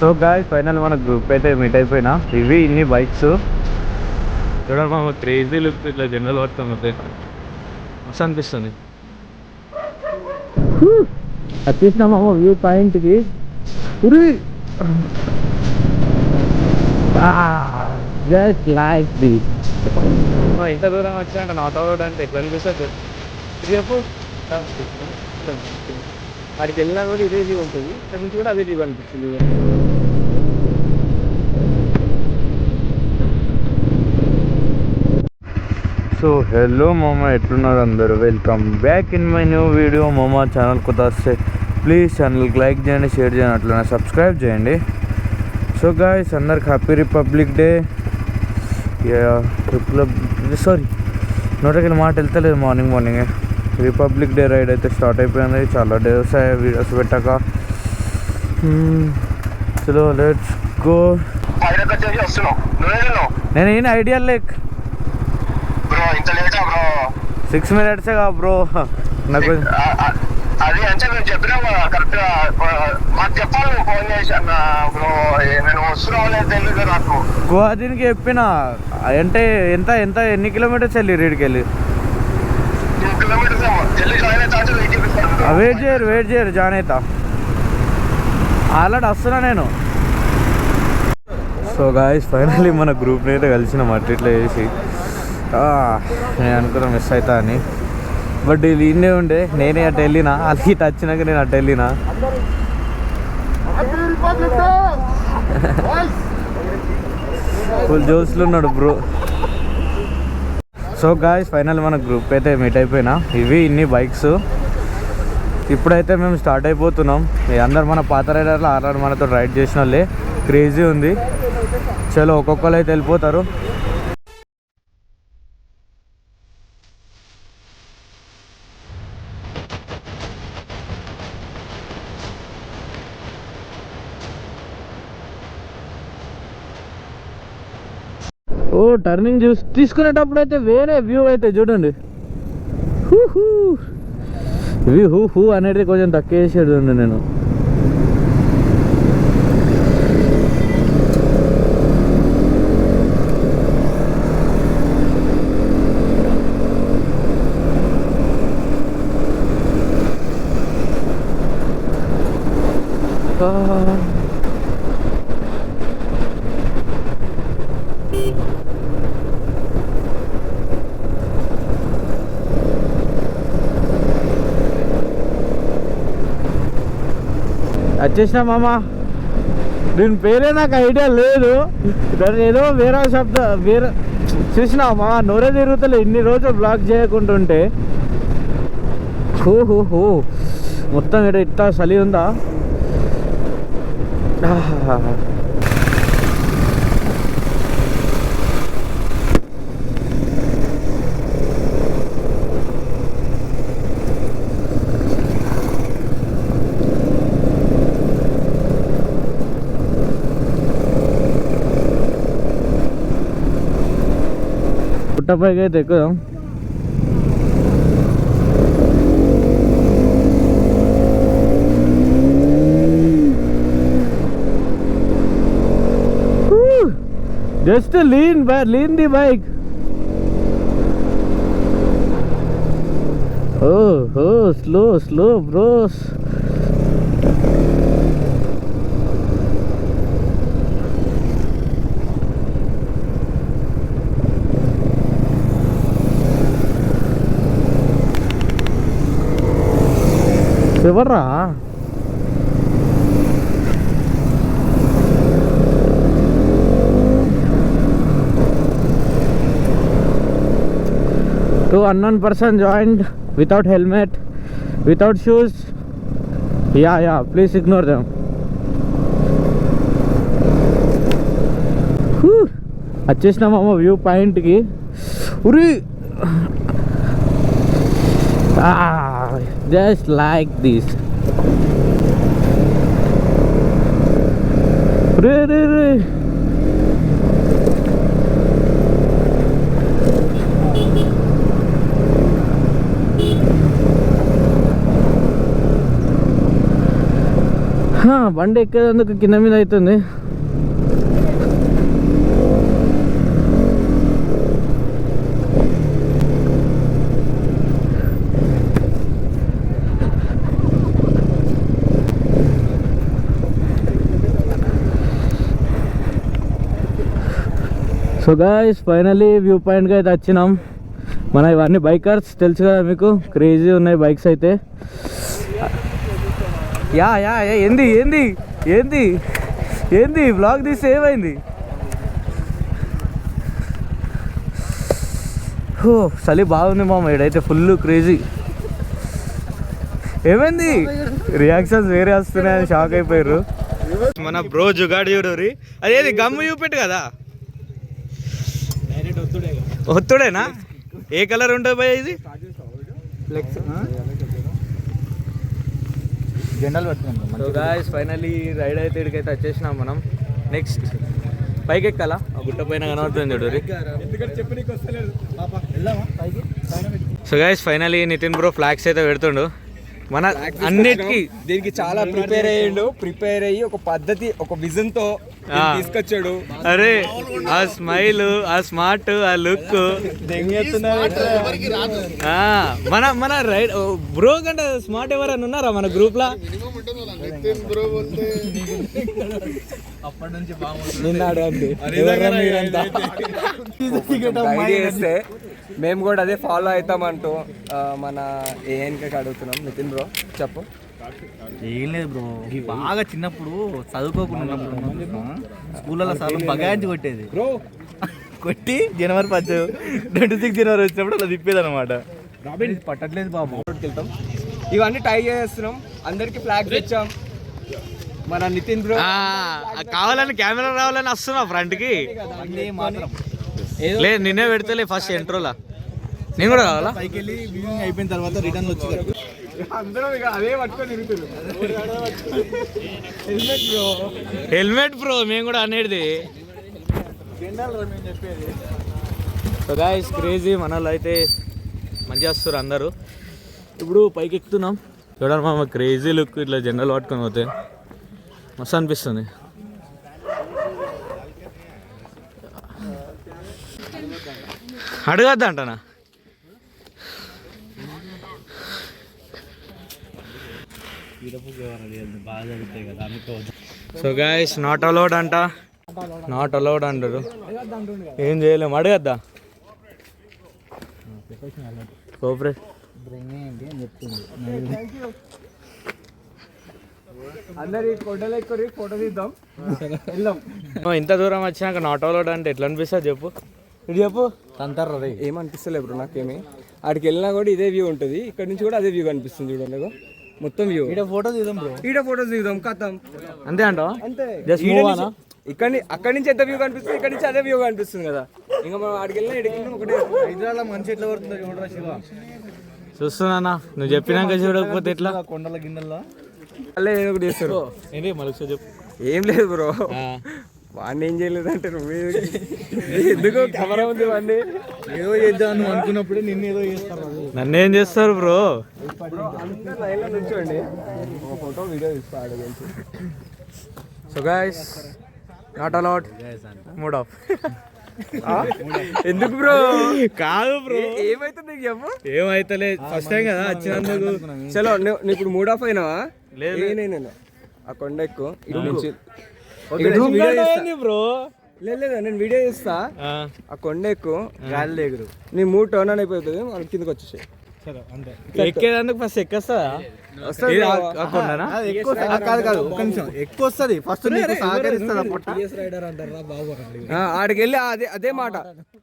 So guys final మన group అయితే meet అయిపోయినా. ఇవి ఇన్ని బైక్స్ చూడండి మా క్రేజీ లుక్ ఇట్లా జనరల్ పడతాం అయితే మస్తు అనిపిస్తుంది. వచ్చేసినామా వ్యూ పాయింట్కి. Just like this. ఇంత దూరం వచ్చినట్ట నాట్ అవుట్ అంటే ఎట్లా అనిపిస్తుంది చెప్పు. వాడికి వెళ్ళినా కూడా ఇదే వ్యూ ఉంటుంది, ఇక్కడ నుంచి కూడా అదే వ్యూ అనిపిస్తుంది. సో హలో మామ, ఎట్లున్నారు అందరూ? Welcome back in my new video. మామ ఛానల్ కొత్త వస్తే ప్లీజ్ ఛానల్కి లైక్ చేయండి, షేర్ చేయండి, అట్లనే సబ్స్క్రైబ్ చేయండి. సో గాయ్స్ అందరికి హ్యాపీ రిపబ్లిక్ డే. సారీ నోటకెళ్ళి మాట వెళ్తలేదు. మార్నింగే రిపబ్లిక్ డే రైడ్ అయితే స్టార్ట్ అయిపోయింది. చాలా డేస్ వీడియోస్ పెట్టాక. చలో లెట్స్ గో. నేను ఏం ఐడియా లేక్ 6 minutes బ్రో. నాకు అది అంటే నేను చెప్పినా కరెక్ట్గా మాకు చెప్పాలి. ఫోన్ చేశాను బ్రో, నేను వస్తున్నావు తెలియదు నాకు. గువాహాటీకి చెప్పిన అంటే ఎంత ఎంత ఎన్ని కిలోమీటర్స్ వెళ్ళి రీడ్కి వెళ్ళి 2 kilometers జల్దీ జాయిన్ అవుతా. వెయిట్ చేయరు జాయిన్ అవుతా. ఆల్రెడీ వస్తున్నా నేను. సో గాయ్స్ ఫైనల్లీ మన గ్రూప్ని అయితే కలిసిన ఇట్లా చేసి నేను అనుకున్నా మిస్ అవుతా అని. బట్ వీళ్ళు ఇండే ఉండే, నేనే అటు వెళ్ళినా. అది ఇటు వచ్చినాక నేను అటు వెళ్ళినా. ఫుల్ జోస్లో ఉన్నాడు బ్రో. సో గాయ్స్ ఫైనల్ మన గ్రూప్ అయితే మీట్ అయిపోయినా. ఇవి ఇన్ని బైక్స్. ఇప్పుడైతే మేము స్టార్ట్ అయిపోతున్నాం. అందరు మన పాత రైడర్లు ఆల్రెడీ మనతో రైడ్ చేసిన వాళ్ళే. క్రేజీ ఉంది. చలో ఒక్కొక్కరు అయితే వెళ్ళిపోతారు. ఓ టర్నింగ్ తీసుకునేటప్పుడు అయితే వేరే వ్యూ అయితే చూడండి. హూ అనేది కొంచెం తక్కువ వేసేది ఉంది నేను. వచ్చేసిన మామ. దీని పేరే నాకు ఐడియా లేదు. దాని ఏదో వేరే వేరే చూసినా మా నోరే తిరుగుతలే ఇన్ని రోజులు బ్లాక్ చేయకుంటుంటే. హో మొత్తం ఇక్కడ ఇట్లా చలి ఉందా. పుట్టపైకి అయితే ఎక్కుదాం. Just lean the bike. Oh slow bros. ఎవర్రా two unknown person joined without helmet, without shoes. Yeah, please ignore them. వచ్చేసినామా వ్యూ పాయింట్కి. ఉరి just like this. Re. బండి ఎక్కేందుకు కింద మీద అవుతుంది. సో గాయ్స్ ఫైనలీ వ్యూ పాయింట్కి అయితే వచ్చినాం. మన ఇవన్నీ బైకర్స్ తెలుసు కదా మీకు, క్రేజీ ఉన్నాయి బైక్స్ అయితే. యా యా ఏంది ఏంది ఏంది ఏంది బ్లాగ్ తీసి ఏమైంది? ఓ చలి బాగుంది మామ, ఇడైతే ఫుల్ క్రేజీ. ఏమైంది? రియాక్షన్స్ వేరే వస్తున్నాయని షాక్ అయిపోయారు. మన బ్రో జుగాడు చూడరి, అదేది గమ్ము చూపెట్టు కదా, ఒత్తుడేనా? ఏ కలర్ ఉంటుంది భయ ఇది? సో గాయ్స్ ఫైనలీ రైడ్ అయితే ఇక్కడికైతే వచ్చేసినాం మనం. నెక్స్ట్ పైకి ఎక్కాలా? గుట్ట పైన కనబడుతుంది చూడరి. So guys finally Nithin bro flags అయితే పెడుతుండు. మన అన్నిటికీ దీనికి చాలా ప్రిపేర్ అయ్యి ఒక పద్ధతి, ఒక విజన్ తో తీసుకొచ్చాడు. అరే ఆ స్మైల్, ఆ స్మార్ట్, ఆ లుక్ మన మన రైడ్ బ్రో కంటే స్మార్ట్ ఎవరైనా ఉన్నారా మన గ్రూప్ లా? చేస్తే మేము కూడా అదే ఫాలో అవుతామంటూ మన ఏఎన్కి అడుగుతున్నాం. నితిన్ బ్రో చెప్పు. ఏం లేదు బ్రో, బాగా చిన్నప్పుడు చదువుకోకుండా ఉన్నప్పుడు స్కూళ్ళలో సార్లు బగాయించి కొట్టేది బ్రో. కొట్టి జనవరి 26 జనవరి వచ్చినప్పుడు అలా తిప్పేది అనమాట. పట్టట్లేదు బాబు. వెళ్తాం, ఇవన్నీ ట్రై చేస్తున్నాం. అందరికి ఫ్లాగ్ తెచ్చాం. మన నితిన్ బ్రో కావాలని కెమెరా రావాలని వస్తున్నా ఫ్రంట్ కి. మాత్రం లేదు నిన్నే పెడతలే ఫస్ట్ ఎంట్రోలా. నేను కూడా కావాలా? పైకి వెళ్ళి వ్యూయింగ్ అయిపోయిన తర్వాత రిటర్న్ వచ్చి అందరం ఇక అదే పట్టుకొని తిరుగుతారు. హెల్మెట్ బ్రో మేము కూడా అనేది. సో గాయ్స్ క్రేజీ మనలో అయితే మంచిగా వస్తారు అందరూ. ఇప్పుడు పైకి ఎక్కుతున్నాం. చూడండి మామ క్రేజీ లుక్, ఇట్లా జెండాలు పట్టుకొని పోతే మస్తు అనిపిస్తుంది. అడగద్దా అంటనా? సో గాయ్స్ నాట్ అలౌడ్ అంట, నాట్ అలౌడ్ అంటారు. ఏం చేయలేము, అడగద్దా? కోఆపరేట్. అందరి ఫోటోలు ఎక్కువ ఫోటో తీద్దాం, వెళ్దాం. ఇంత దూరం వచ్చినాక నాట్ అలౌడ్ అంటే ఎట్లా అనిపిస్తుంది చెప్పు? ఇది చెప్పు. తంతారు రే. ఏమనిపిస్తలే బ్రో నాకేమి. ఆడికి వెళ్ళినా కూడా ఇదే వ్యూ ఉంటుంది, ఇక్కడ నుంచి కూడా అదే వ్యూ కనిపిస్తుంది. చూడండి మొత్తం వ్యూ. ఈడ ఫోటో తీద్దాం బ్రో, ఈడ ఫోటోస్ దిగుదాం కథం. అంతే అంటావా? అంతే. జస్ట్ అక్కడి నుంచి ఎంత వ్యూ కనిపిస్తుంది, ఇక్కడ నుంచి అదే వ్యూ కనిపిస్తుంది కదా. ఇంకా మనం ఆడికి వెళ్ళినా ఇక్కడికి వెళ్ళినా ఒకటే. హైదరాబాద్ మంచి ఎట్లా పడుతుందో చూడరా శివ. చూస్తున్నా, నువ్వు చెప్పినాక చూడకపోతే ఎట్లా? కొండల గిన్నెల్లో అలా ఏదో ఒకటి చేస్తారు. ఏంటి మళ్ళీ చెప్పు. ఏం లేదు బ్రో, వాడిని ఏం చేయలేదు అంటే నువ్వు ఎందుకో కెమెరా ఉంది. వాడిని ఏదో చేద్దాం నువ్వు అనుకున్నప్పుడే నిన్ను ఏదో చేస్తారు. నన్ను ఏం చేస్తారు బ్రో? లైన్లో నుంచోండి, ఒక ఫోటో వీడియో తీసుకోవాలి. So guys not allowed, mood of. ఎందుకు బ్రో? కాదు బ్రో, ఏమైతే నీకు చెప్పు. ఏమైతలే, ఫస్ట్ టైం కదా వచ్చినందుకు. చలో నువ్వు ఇప్పుడు మూడ్ ఆఫ్ అయినావా? లేదు నేను ఆ కొండ ఎక్కువ ఇటు నుంచి బ్రో. లేదు నేను వీడియో చేస్తా. ఆ కొండ ఎక్కువ గాలి లేగురు, నీ మూడ్ టర్న్ అని అయిపోతుంది, మన కిందకి వచ్చేసాయి. ఎక్కేదందుకు ఫస్ట్ ఎక్కేస్తుందా? కాదు ఒక నిమిషం, ఎక్కువ వస్తుంది ఫస్ట్ సహకరిస్తుంది. ఆడికి వెళ్ళి అదే మాట,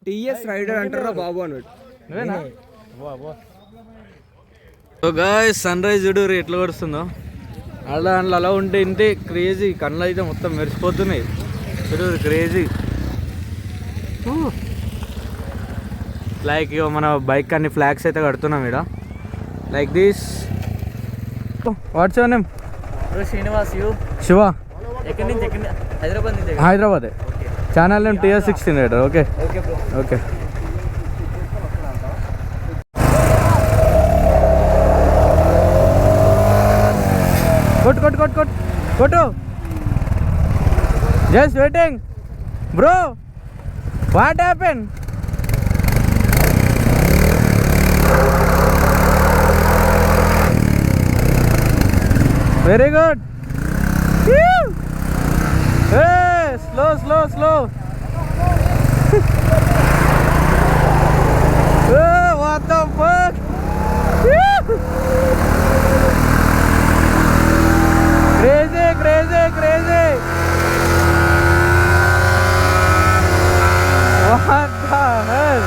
టీఎస్ రైడర్ అంటారా బాబు అన్నాడు. సన్ రైజ్ చూడు ఎట్లా పడుతుందో. అలా అలా ఉంటే ఇంతే క్రేజీ. కళ్ళు అయితే మొత్తం మెరిసిపోతున్నాయి చూడు, క్రేజీ. లైక్ ఇక మన బైక్ అన్ని ఫ్లాగ్స్ అయితే కడుతున్నాం ఇక్కడ, like this. What's your name? Srinivas. Shiva. ఎక్కడి నుంచి? హైదరాబాద్ నుంచి. హైదరాబాదే. Channel name TS16 rider. Okay okay. కొట్టు కొట్టు కొట్టు కొట్టు కొట్టు. Just waiting bro. What happen? Very good. Slow slow slow. What the fuck? Crazy, crazy, crazy. What the hell?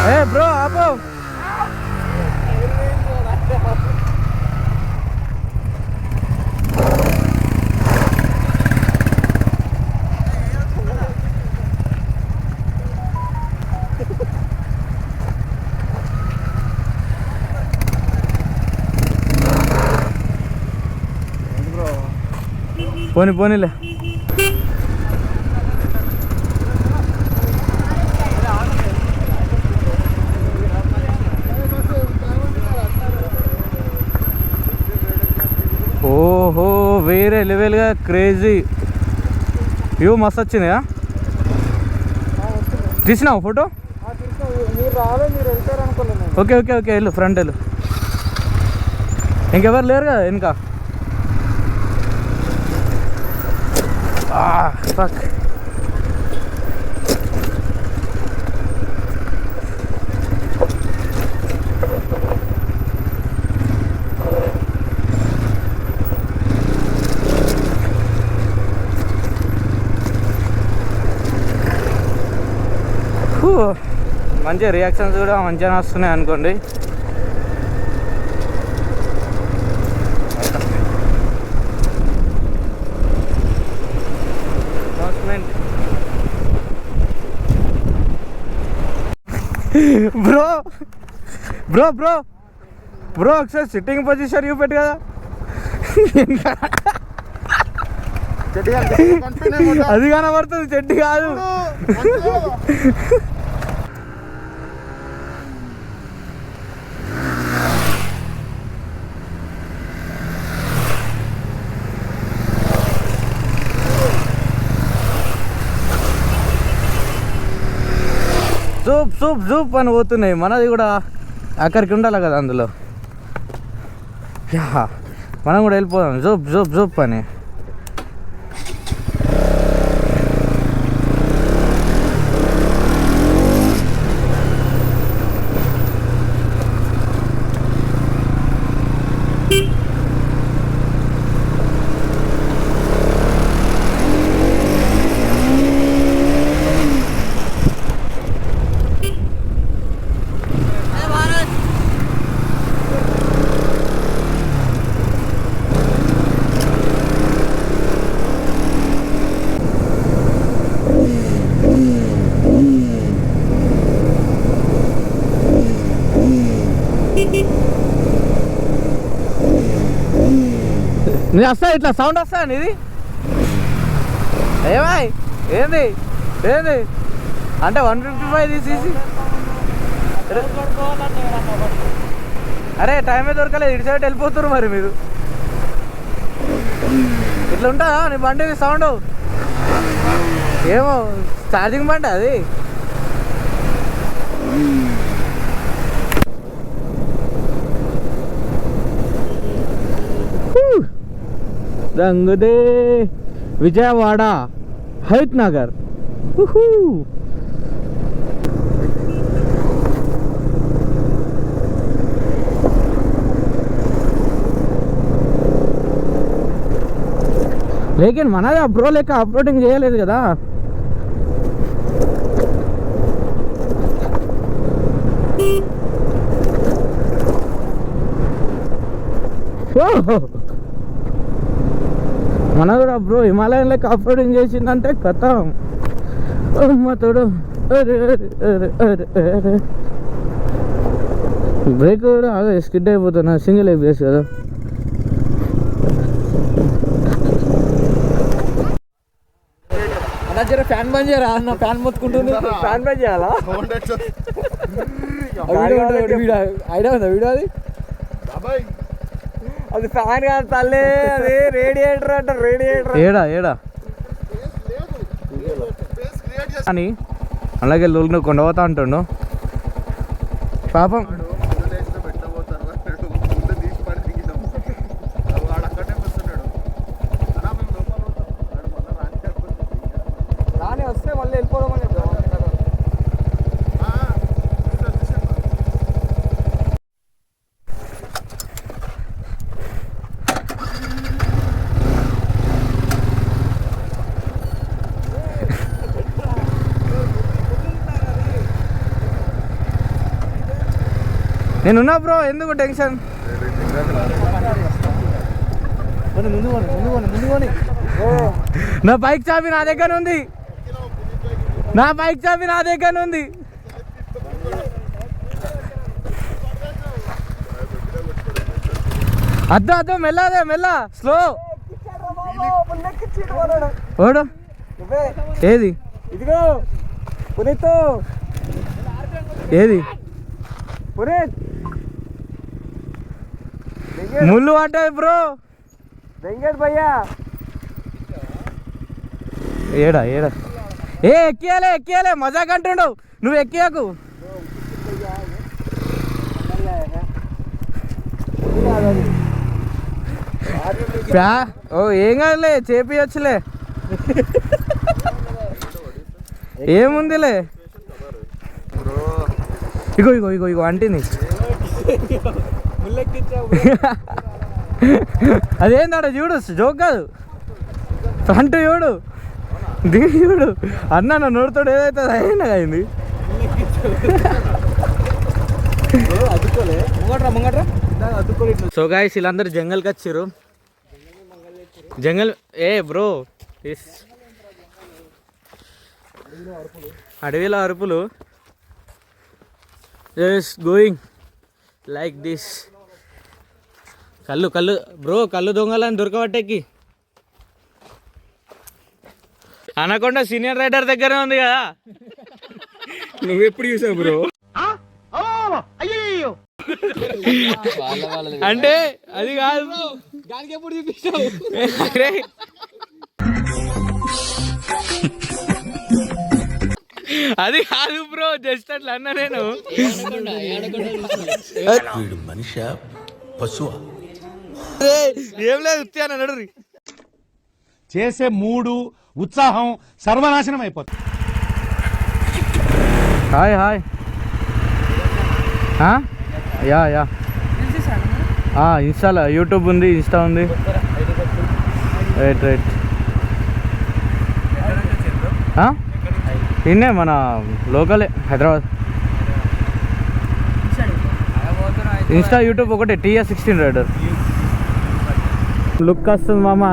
Hey bro, apo. పోనీ పోనీలే. ఓహో వేరే లెవెల్గా క్రేజీ వ్యూ మస్తు వచ్చిందిగా. తీసినావు ఫోటో? ఓకే ఓకే ఓకే వెళ్ళు, ఫ్రంట్ వెళ్ళు. ఇంకెవరు లేరు కదా వెనుక? ఫక్. మంచిగా రియాక్షన్స్ కూడా మంచిగా వస్తున్నాయి అనుకోండి. బ్రో బ్రో బ్రో బ్రో ఒకసారి సిట్టింగ్ పొజిషన్ చూపెట్టు కదా. అది కనబడుతుంది, చెట్టు కాదు. సూప్ సూప్ సూప్ అని పోతున్నాయి. మనది కూడా అక్కడికి ఉండాలి కదా అందులో. మనం కూడా వెళ్ళిపోదాం జూప్ జూప్ జూప్ అని. నీ వస్తా ఇట్లా సౌండ్ వస్తా ఇది ఏమాయ్ ఏంది ఏంది అంటే 155 తీసేసి. అరే టైమే దొరకలేదు, ఇటు సైడ్ వెళ్ళిపోతున్నారు మరి మీరు. ఇట్లా ఉంటుందా నీ బండి సౌండ్? ఏమో ఛార్జింగ్ బండి అది. రంగుదే విజయవాడ హైత్ నగర్. లేకిన్ మనది బ్రో లెక్క అప్లోడింగ్ చేయలేదు కదా. మన కూడా బ్రో హిమాలయన్ లెక్క అప్లోడింగ్ చేసిందంటే కథ అమ్మ తోడు. బ్రేక్ కూడా స్కిడ్ అయిపోతున్నా, సింగిల్ ABS కదా. అలా జర ఫ్యాన్ బంద్ చేయరా, నా ఫ్యాన్ మొత్తుకుంటుంది. ఫ్యాన్ బంద్ చేయాలా? ఐడియా ఉందా వీడియో అది? అది ఫ్యాన్ కాదు తల్లే, అది రేడియేటర్ అంట, రేడియేటర్. ఏడా ఏడా అని అలాగే లోన్ కొండపోతా అంటుండు పాపం. రాని వస్తే మళ్ళీ వెళ్ళిపోదామని చెప్తాం. నేనున్నా బ్రో, ఎందుకు టెన్షన్? నా బైక్ చాబీ నా దగ్గర ఉంది, నా బైక్ చాబీ నా దగ్గర ఉంది. అద్దు అద్దు, మెల్లదే మెల్ల, స్లో. ఓడు ఏది? ఇదిగో పునీత్, ఏది? పునీత్ ముళ్ళు పడ్డాయి బ్రో. వెంకట్ భయ్యా, ఏడా ఏడా? ఏ ఎక్కియాలే ఎక్కియాలే, మజాక్ అంటుండు, నువ్వు ఎక్కియాకు. ఓ ఏం కాదులే, చేపియచ్చులే, ఏముందిలే. ఇగో ఇగో ఇగో ఇగో అంటింది. అదేందాడ చూడు, జోక్ కాదు, ఫ్రంట్ చూడు, దిగి చూడు. అన్న నా నోడుతాడు ఏదైతే అయినా అయింది. సో గాయ్స్ వీళ్ళందరూ జంగల్కి వచ్చారు. జంగల్ ఏ బ్రో, అడవిలో అరుపులు. Just going like this. కళ్ళు కళ్ళు బ్రో, కళ్ళు దొంగలని దొరకబట్టేకి. అనకొండ సీనియర్ రైడర్ దగ్గరే ఉంది కదా. నువ్వెప్పుడు చూసావు బ్రో? అంటే అది కాదు, ఎప్పుడు చూపించావు? అది కాదు బ్రో, జస్ట్ అట్లా అన్నా నేను. మనిషి పశువా? ఏం లేదు, ఉత్తాను నడురి. చేసే మూడు ఉత్సాహం సర్వనాశనం అయిపోతుంది. Hi hi. యా యా, ఇన్స్టాలో యూట్యూబ్ ఉంది, ఇన్స్టా ఉంది. Right right. ఇన్నే మన లోకలే, హైదరాబాద్. ఇన్స్టా యూట్యూబ్ ఒకటే, TS16 రైడర్. లుక్ వస్తుంది మామ,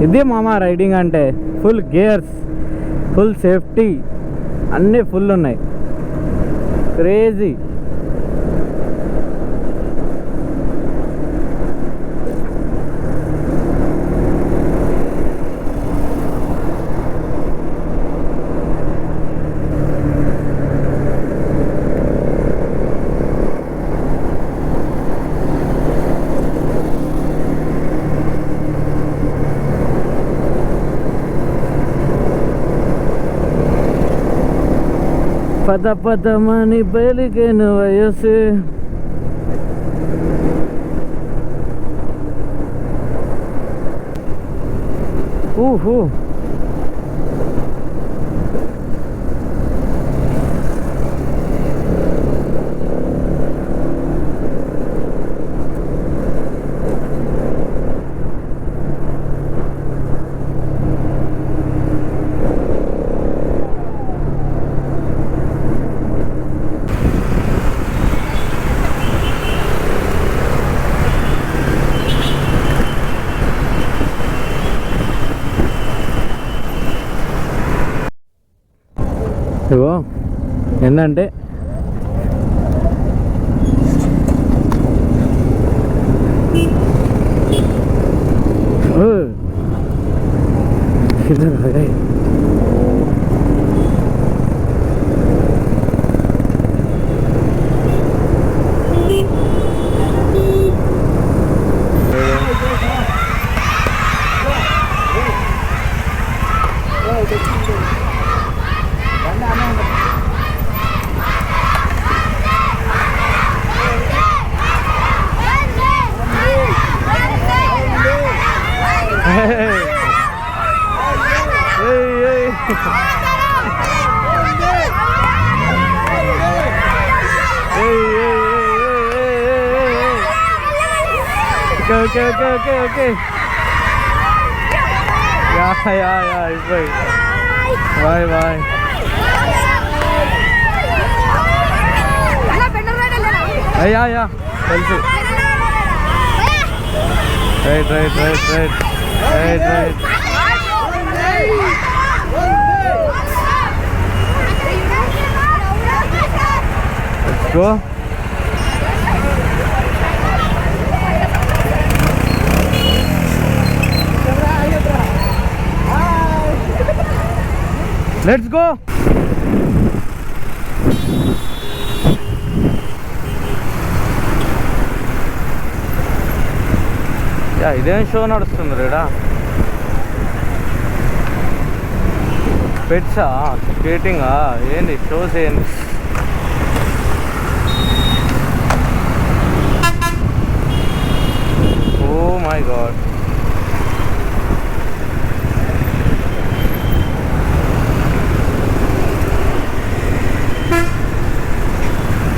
ఇది మామ రైడింగ్ అంటే. ఫుల్ గేర్స్, ఫుల్ సేఫ్టీ, అన్నీ ఫుల్ ఉన్నాయి. క్రేజీ. పద పదమని పెరిగిన వయసు. ఊహు ఇగో ఏంటంటే ఓకే యా అయిపోయి బాయ్ యా తెలుసు right Let's go. Let's go. ఇదేం షో నడుస్తుంది రేడా పెట్సా స్కేటింగా ఏంది షోస్ ఏంది ఓ మై గాడ్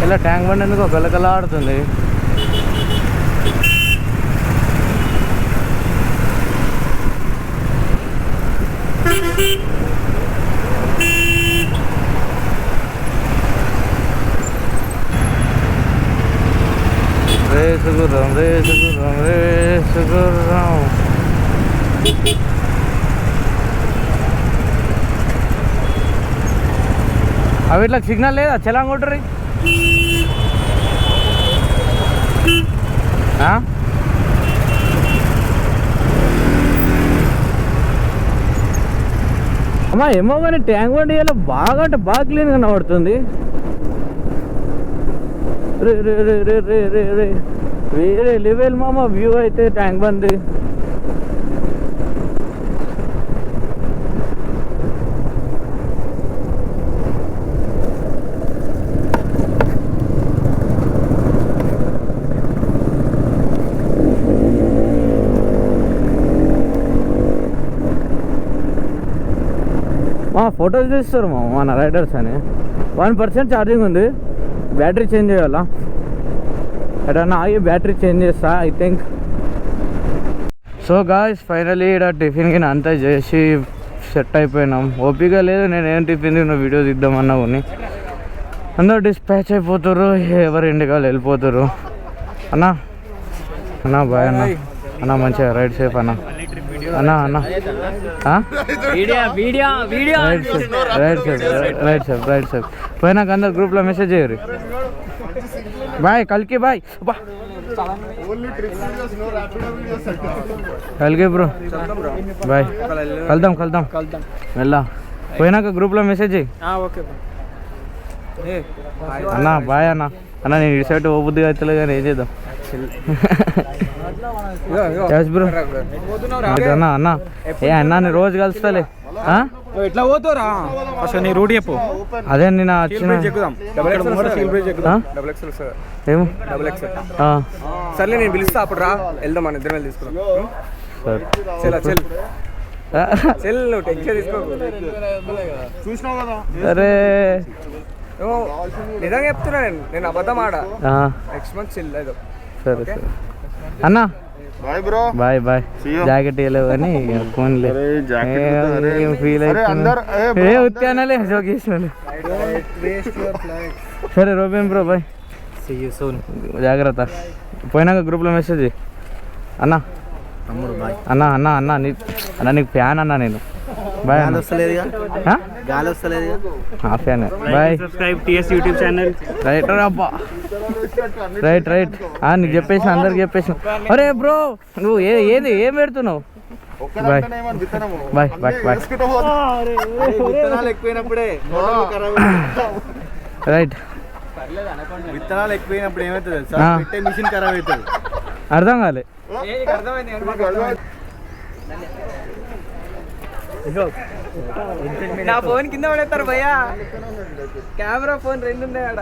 ఇలా ట్యాంక్ బండ్ ఎందుకు గలగలా ఆడుతుంది రేసుగుర్రం అవి ఇట్లా సిగ్నల్ లేదా చలాంగ్ కొట్టరి అమ్మా ఏమో కానీ ట్యాంక్ బండి ఇలా బాగా అంటే బాగా క్లీన్గా కనబడుతుంది వేరే లెవెల్ మామ వ్యూ అయితే ట్యాంక్ బండి ఫొటోస్ తీస్తారు మన రైడర్స్ అని 1% ఛార్జింగ్ ఉంది బ్యాటరీ చేంజ్ చేయాలా ఎడన్నా ఆగి బ్యాటరీ చేంజ్ చేస్తా I think so guys finally ఇక్కడ టిఫిన్కి అంతా చేసి సెట్ అయిపోయినాం ఓపిక లేదు నేను ఏం టిఫిన్ తిన్న వీడియో తీద్దామన్నా కొన్ని అందరూ డిస్పాచ్ అయిపోతారు ఎవరు ఇంటికి వాళ్ళు వెళ్ళిపోతారు అన్నా బాయ్ అన్న మంచిగా రైడ్ సేఫ్ అన్న రైట్ సేఫ్ పోయినాక అందరు గ్రూప్లో మెసేజ్ చేయరు బాయ్ కల్కి బాయ్ కల్కి బ్రో బాయ్ కలుద్దాం వెళ్ళా పోయినాక గ్రూప్లో మెసేజ్ చేయి అన్నా బాయ్ అన్న నేను ఇటు సైడ్ ఓబుద్దిగా అవుతలే కానీ ఏం చేద్దాం బ్రో అన్న నేను రోజు కలుస్తాలే ఎట్లా పోతారా అసలు నీ రూట్ చెప్పు అదే నేను ఏమో సర్లే నేను పిలుస్తా అప్పుడు రా వెళ్దాం మన ఇద్దరం వెళ్ళి తీసుకున్నాం చెల్ నువ్వు టెన్షన్ తీసుకో చూసినావు కదా సరే నిజంగా చెప్తున్నా నేను అబద్ధం ఆడా నెక్స్ట్ మంత్ చెల్లేదు సరే అన్నా బాయ్ జాకెట్ ఇవ్వలేవు కానీ ఫోన్ ఫీల్ అయితే ఉత్యానాలే జోకేసినాను సరే రోబేన్ బ్రో బాయ్ జాగ్రత్త పోయినాక గ్రూప్లో మెసేజ్ అన్నా అన్నా నీకు ఫ్యాన్ అన్నా నేను boy fan boy YouTube channel right అబ్బా రైట్ నీకు చెప్పేసిన అందరికి చెప్పేసిన అరే బ్రో నువ్వు ఏం పెడుతున్నావు బాయ్ రైట్ విత్తనాలు ఎక్కువైనప్పుడు ఏమవుతుంది మిషన్ ఖరాబ్ అవుతుంది అర్థం కాలే నా ఫోన్ కింద పడేస్తారు భయ్యా కెమెరా ఫోన్ 2 ఉన్నాయి ఆడ